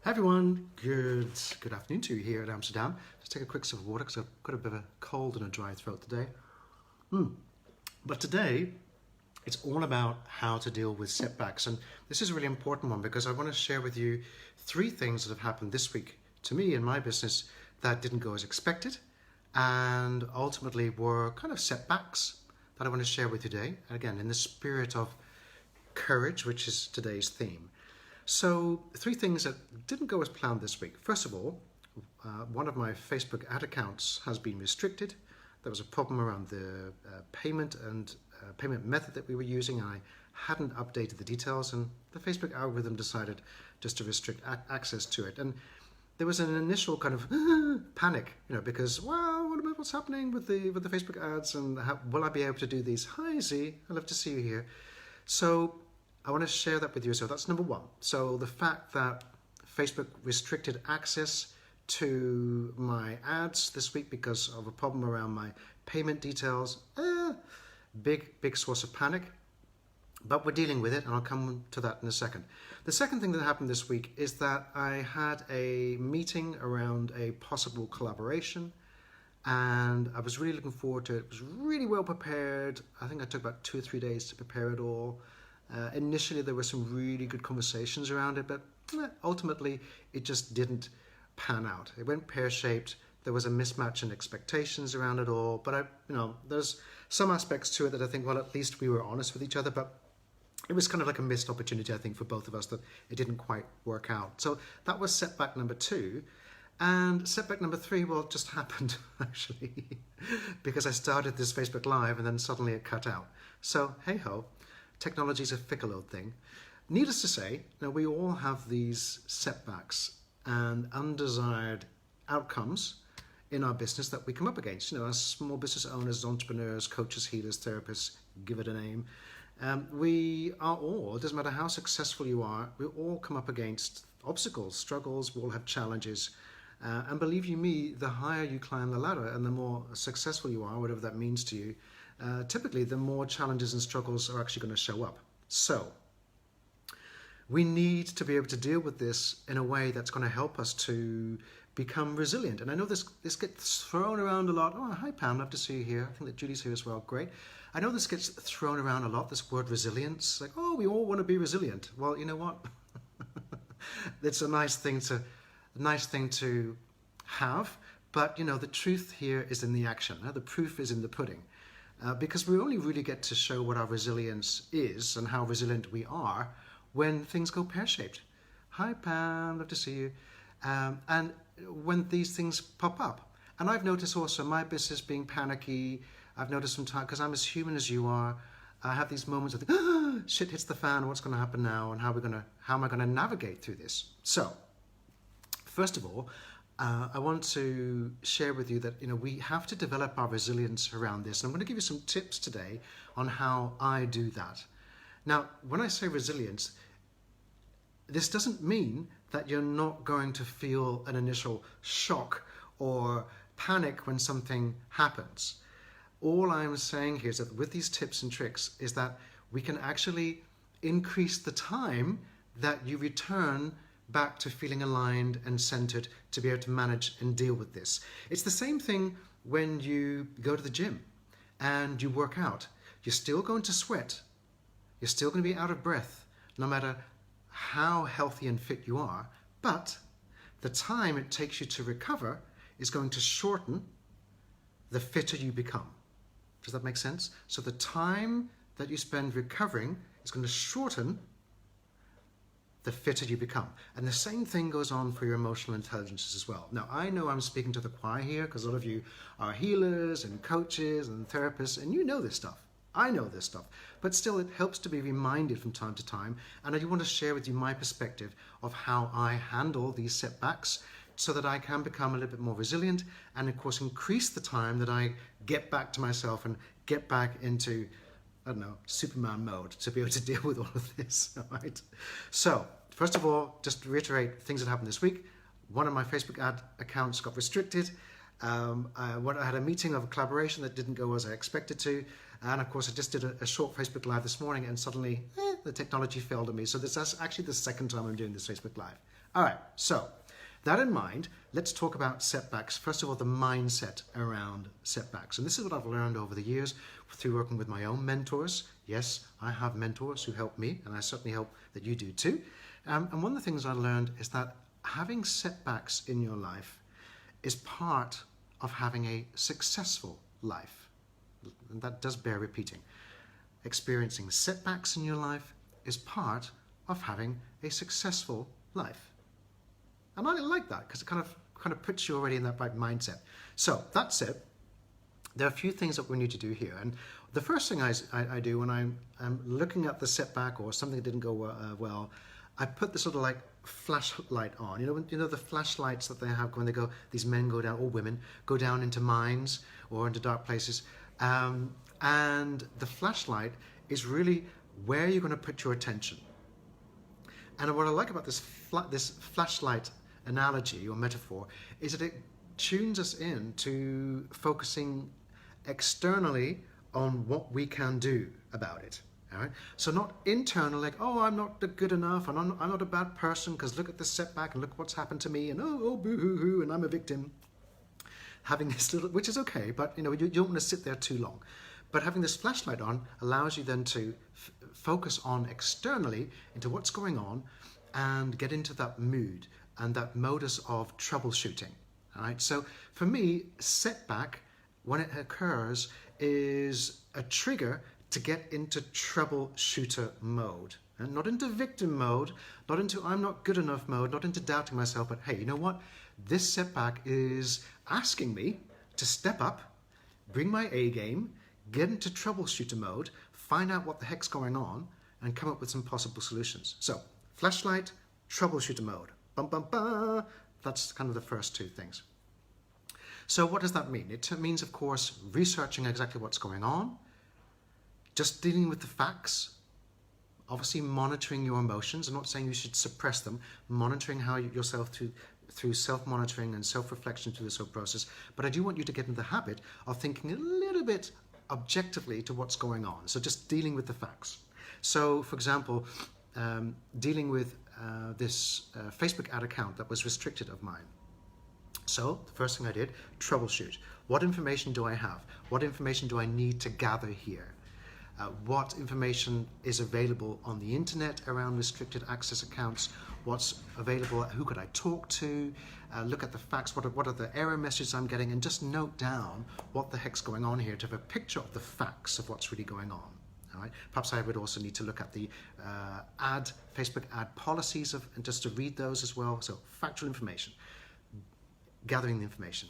Hi everyone, good afternoon to you here at Amsterdam. Just take a quick sip of water because I've got a bit of a cold and a dry throat today. But today, it's all about how to deal with setbacks. And this is a really important one because I want to share with you three things that have happened this week to me in my business that didn't go as expected and ultimately were kind of setbacks that I want to share with you today. Again, in the spirit of courage, which is today's theme. So, three things that didn't go as planned this week. First of all, one of my Facebook ad accounts has been restricted. There was a problem around the payment and payment method that we were using, and I hadn't updated the details, and the Facebook algorithm decided just to restrict access to it. And there was an initial kind of panic, because what's happening with the Facebook ads, and will I be able to do these? Hi Z, I'd love to see you here. So I want to share that with you. So that's number one. So the fact that Facebook restricted access to my ads this week because of a problem around my payment details, big source of panic. But we're dealing with it, and I'll come to that in a second. The second thing that happened this week is that I had a meeting around a possible collaboration, and I was really looking forward to it. It was really well prepared. I think I took about 2 or 3 days to prepare it all. Initially, there were some really good conversations around it, but ultimately, it just didn't pan out. It went pear-shaped. There was a mismatch in expectations around it all. But there's some aspects to it that I think, well, at least we were honest with each other. But it was kind of like a missed opportunity, I think, for both of us, that it didn't quite work out. So that was setback number 2. And setback number 3, well, just happened, actually, because I started this Facebook Live and then suddenly it cut out. So, hey-ho. Technology is a fickle old thing. Needless to say, we all have these setbacks and undesired outcomes in our business that we come up against. As small business owners, entrepreneurs, coaches, healers, therapists, give it a name. We are all, it doesn't matter how successful you are, we all come up against obstacles, struggles, we all have challenges. And believe you me, the higher you climb the ladder and the more successful you are, whatever that means to you, typically the more challenges and struggles are actually going to show up. So we need to be able to deal with this in a way that's going to help us to become resilient. And I know this gets thrown around a lot. Oh, hi Pam, love to see you here. I think that Julie's here as well. Great. I know this gets thrown around a lot, this word resilience. Like, oh, we all want to be resilient. Well, you know what? It's a nice thing to have. But, the truth here is in the action. The proof is in the pudding. Because we only really get to show what our resilience is and how resilient we are when things go pear-shaped. Hi Pam, love to see you. And when these things pop up. And I've noticed also my business being panicky. I've noticed sometimes, because I'm as human as you are, I have these moments of shit hits the fan, what's going to happen now, and how am I going to navigate through this? So, first of all, I want to share with you that we have to develop our resilience around this. And I'm going to give you some tips today on how I do that. Now, when I say resilience, this doesn't mean that you're not going to feel an initial shock or panic when something happens. All I'm saying here is that with these tips and tricks is that we can actually increase the time that you return back to feeling aligned and centered to be able to manage and deal with this. It's the same thing when you go to the gym and you work out. You're still going to sweat. You're still going to be out of breath, no matter how healthy and fit you are. But the time it takes you to recover is going to shorten the fitter you become. Does that make sense? So the time that you spend recovering is going to shorten the fitter you become. And the same thing goes on for your emotional intelligences as well. Now, I know I'm speaking to the choir here because a lot of you are healers and coaches and therapists, and you know this stuff. I know this stuff. But still, it helps to be reminded from time to time. And I do want to share with you my perspective of how I handle these setbacks so that I can become a little bit more resilient and, of course, increase the time that I get back to myself and get back into Superman mode to be able to deal with all of this, all right? So, first of all, just to reiterate things that happened this week. One of my Facebook ad accounts got restricted. I had a meeting of a collaboration that didn't go as I expected to. And of course, I just did a short Facebook Live this morning and suddenly the technology failed on me. So that's actually the second time I'm doing this Facebook Live. All right, so that in mind, let's talk about setbacks. First of all, the mindset around setbacks. And this is what I've learned over the years through working with my own mentors. Yes, I have mentors who help me, and I certainly hope that you do too. And one of the things I learned is that having setbacks in your life is part of having a successful life. And that does bear repeating. Experiencing setbacks in your life is part of having a successful life. And I like that because it kind of puts you already in that right mindset. So that said, there are a few things that we need to do here. And the first thing I do when I'm looking at the setback or something that didn't go well, I put this sort of like flashlight on. You know the flashlights that they have when they go, these men go down, or women go down into mines or into dark places. And the flashlight is really where you're going to put your attention. And what I like about this flashlight analogy or metaphor is that it tunes us in to focusing externally on what we can do about it. All right? So not internal, like, oh, I'm not good enough, and I'm not a bad person because look at this setback and look what's happened to me, and oh boo-hoo-hoo, and I'm a victim. Having this little, which is okay, but you don't want to sit there too long. But having this flashlight on allows you then to focus on externally into what's going on and get into that mood and that modus of troubleshooting. All right. So for me, setback, when it occurs, is a trigger to get into troubleshooter mode. And not into victim mode, not into I'm not good enough mode, not into doubting myself, but hey, you know what? This setback is asking me to step up, bring my A game, get into troubleshooter mode, find out what the heck's going on, and come up with some possible solutions. So, flashlight, troubleshooter mode. Bum, bum, bum. That's kind of the first two things. So what does that mean? It means, of course, researching exactly what's going on, just dealing with the facts, obviously monitoring your emotions. I'm not saying you should suppress them, monitoring how yourself through self-monitoring and self-reflection through this whole process. But I do want you to get into the habit of thinking a little bit objectively to what's going on. So just dealing with the facts. So, for example, dealing with this Facebook ad account that was restricted of mine. So the first thing I did, troubleshoot. What information do I have? What information do I need to gather here? What information is available on the internet around restricted access accounts? What's available? Who could I talk to? Look at the facts. What are the error messages I'm getting? And just note down what the heck's going on here to have a picture of the facts of what's really going on. All right. Perhaps I would also need to look at the Facebook ad policies and just to read those as well. So factual information, gathering the information.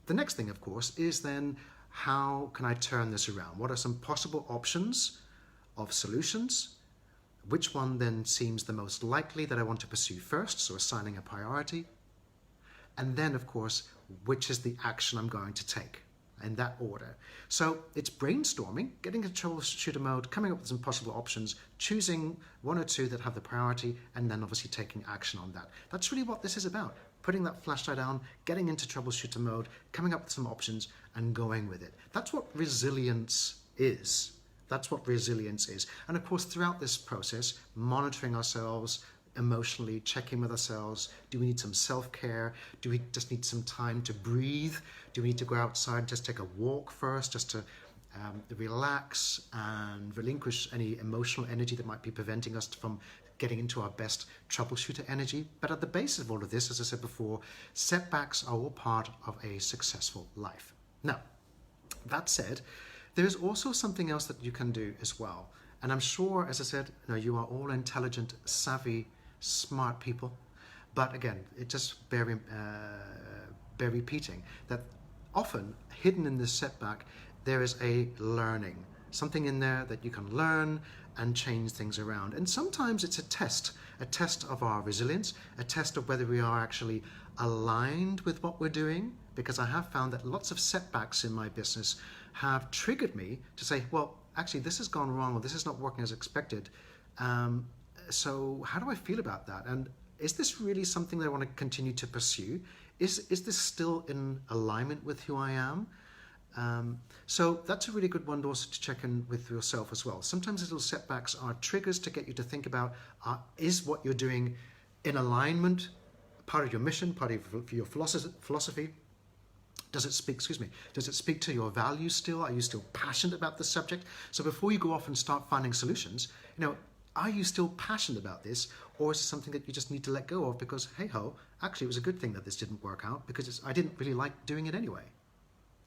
The next thing, of course, is then how can I turn this around? What are some possible options of solutions? Which one then seems the most likely that I want to pursue first? So assigning a priority. And then, of course, which is the action I'm going to take in that order. So it's brainstorming, getting into troubleshooter mode, coming up with some possible options, choosing one or two that have the priority, and then obviously taking action on that. That's really what this is about. Putting that flashlight on, getting into troubleshooter mode, coming up with some options, and going with it. That's what resilience is. That's what resilience is. And of course, throughout this process, monitoring ourselves emotionally, checking with ourselves. Do we need some self-care? Do we just need some time to breathe? Do we need to go outside and just take a walk first, just to relax and relinquish any emotional energy that might be preventing us from getting into our best troubleshooter energy? But at the base of all of this, as I said before, setbacks are all part of a successful life. Now, that said, there is also something else that you can do as well. And I'm sure, as I said, you are all intelligent, savvy, smart people. But again, it just bear repeating that often hidden in this setback, there is a learning, something in there that you can learn and change things around. And sometimes it's a test of our resilience, a test of whether we are actually aligned with what we're doing, because I have found that lots of setbacks in my business have triggered me to say, well, actually this has gone wrong, or this is not working as expected. So how do I feel about that? And is this really something that I want to continue to pursue? Is this still in alignment with who I am? So that's a really good one also to check in with yourself as well. Sometimes little setbacks are triggers to get you to think about, is what you're doing in alignment part of your mission, part of your philosophy? Does it speak, does it speak to your values still? Are you still passionate about the subject? So before you go off and start finding solutions, are you still passionate about this, or is it something that you just need to let go of because, hey ho, actually it was a good thing that this didn't work out because I didn't really like doing it anyway,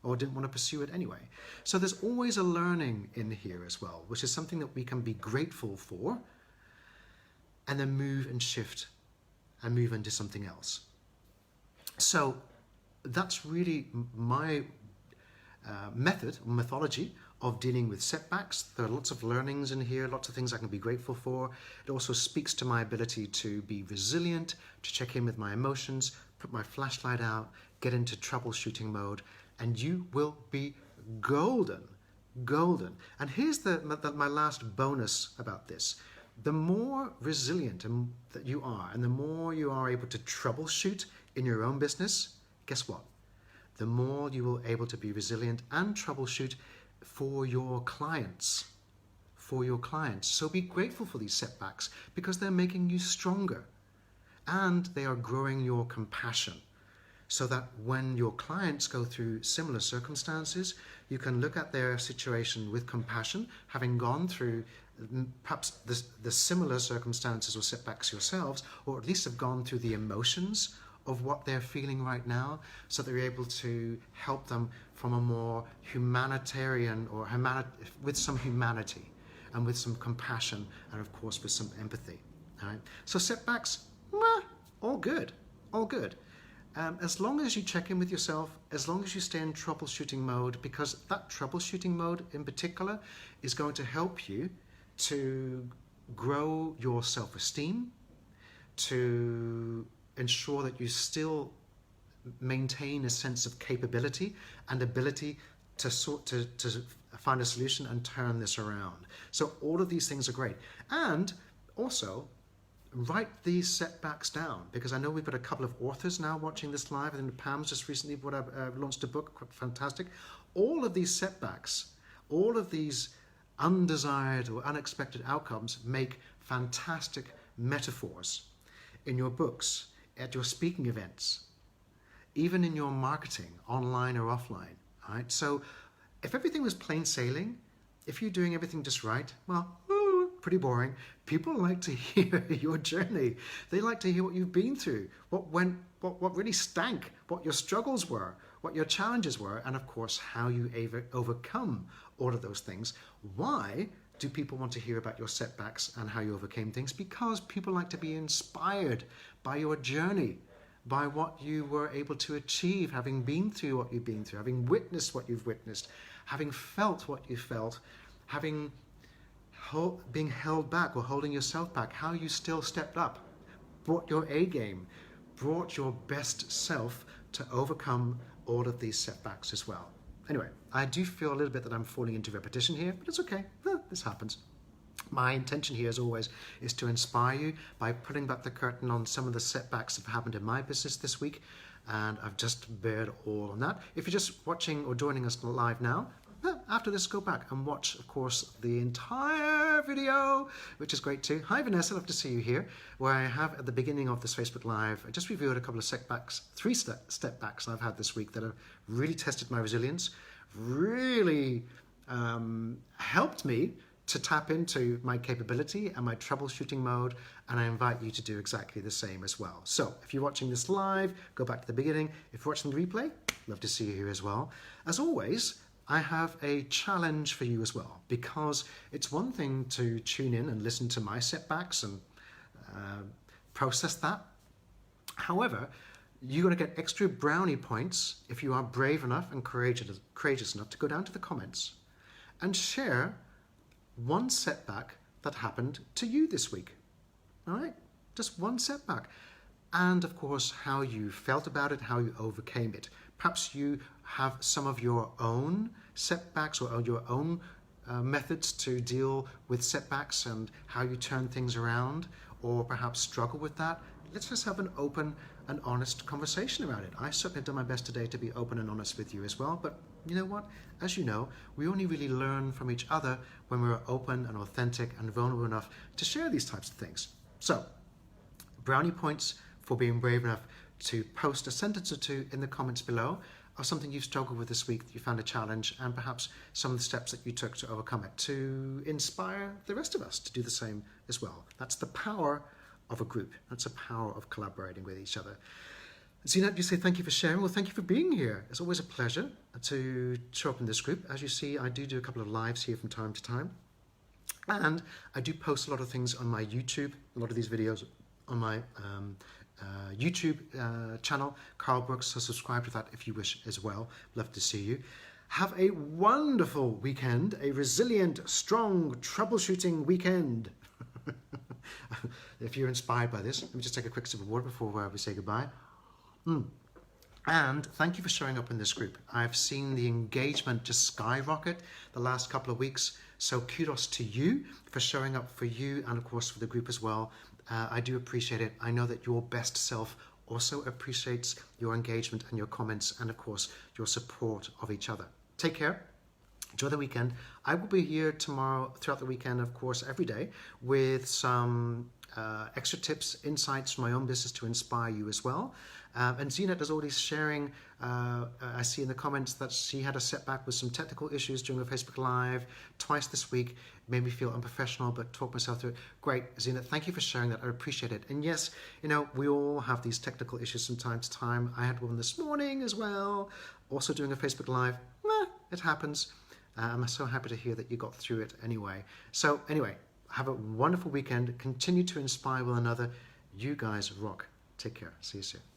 or didn't want to pursue it anyway. So there's always a learning in here as well, which is something that we can be grateful for and then move and shift and move into something else. So that's really my methodology of dealing with setbacks. There are lots of learnings in here, lots of things I can be grateful for. It also speaks to my ability to be resilient, to check in with my emotions, put my flashlight out, get into troubleshooting mode, and you will be golden, golden. And here's my last bonus about this. The more resilient that you are, and the more you are able to troubleshoot in your own business, guess what? The more you will be able to be resilient and troubleshoot for your clients. For your clients. So be grateful for these setbacks because they're making you stronger and they are growing your compassion so that when your clients go through similar circumstances, you can look at their situation with compassion, having gone through perhaps the similar circumstances or setbacks yourselves, or at least have gone through the emotions of what they're feeling right now, so that you're able to help them from a more humanitarian or with some humanity and with some compassion and of course with some empathy. All right? So setbacks, all good, all good. As long as you check in with yourself, as long as you stay in troubleshooting mode, because that troubleshooting mode in particular is going to help you to grow your self-esteem, to ensure that you still maintain a sense of capability and ability to find a solution and turn this around. So all of these things are great. And also, write these setbacks down, because I know we've got a couple of authors now watching this live, and Pam's just recently launched a book, fantastic. All of these setbacks, all of these undesired or unexpected outcomes make fantastic metaphors in your books, at your speaking events, even in your marketing, online or offline. All right? So if everything was plain sailing, if you're doing everything just right, well, pretty boring. People like to hear your journey. They like to hear what you've been through, what really stank, what your struggles were, what your challenges were, and of course, how you overcome all of those things. Why do people want to hear about your setbacks and how you overcame things? Because people like to be inspired by your journey, by what you were able to achieve, having been through what you've been through, having witnessed what you've witnessed, having felt what you felt, having being held back or holding yourself back, how you still stepped up, brought your A game, brought your best self to overcome all of these setbacks as well. Anyway, I do feel a little bit that I'm falling into repetition here, but it's okay. This happens. My intention here, as always, is to inspire you by pulling back the curtain on some of the setbacks that have happened in my business this week, and I've just bared all on that. If you're just watching or joining us live now, after this, go back and watch, of course, the entire video, which is great too. Hi, Vanessa, love to see you here, where I have at the beginning of this Facebook Live, I just reviewed a couple of setbacks, three step backs I've had this week that have really tested my resilience, really helped me to tap into my capability and my troubleshooting mode, and I invite you to do exactly the same as well. So if you're watching this live, go back to the beginning. If you're watching the replay, love to see you here as well. As always, I have a challenge for you as well, because it's one thing to tune in and listen to my setbacks and process that. However, you're going to get extra brownie points if you are brave enough and courageous enough to go down to the comments and share one setback that happened to you this week. All right? Just one setback. And of course, how you felt about it, how you overcame it. Perhaps you have some of your own setbacks or your own methods to deal with setbacks and how you turn things around, or perhaps struggle with that. Let's just have an open and honest conversation about it. I certainly have done my best today to be open and honest with you as well, but you know what? As you know, we only really learn from each other when we're open and authentic and vulnerable enough to share these types of things. So, brownie points for being brave enough to post a sentence or two in the comments below of something you've struggled with this week, that you found a challenge, and perhaps some of the steps that you took to overcome it, to inspire the rest of us to do the same as well. That's the power of a group. That's the power of collaborating with each other. Zeenat, you say thank you for sharing. Well, thank you for being here. It's always a pleasure to show up in this group. As you see, I do a couple of lives here from time to time. And I do post a lot of things on my YouTube, a lot of these videos on my YouTube channel, Carl Brooks, so subscribe to that if you wish as well. Love to see you. Have a wonderful weekend, a resilient, strong, troubleshooting weekend. If you're inspired by this, let me just take a quick sip of water before we say goodbye. And thank you for showing up in this group. I've seen the engagement just skyrocket the last couple of weeks. So kudos to you for showing up, for you, and of course for the group as well. I do appreciate it. I know that your best self also appreciates your engagement and your comments, and of course your support of each other. Take care. Enjoy the weekend. I will be here tomorrow, throughout the weekend, of course, every day, with some extra tips, insights from my own business to inspire you as well. And Zeenat is already sharing, I see in the comments that she had a setback with some technical issues during the Facebook Live twice this week. Made me feel unprofessional, but talked myself through it. Great, Zeenat, thank you for sharing that. I appreciate it. And yes, you know, we all have these technical issues from time to time. I had one this morning as well, also doing a Facebook Live. It happens. I'm so happy to hear that you got through it anyway. So anyway, have a wonderful weekend. Continue to inspire one another. You guys rock. Take care. See you soon.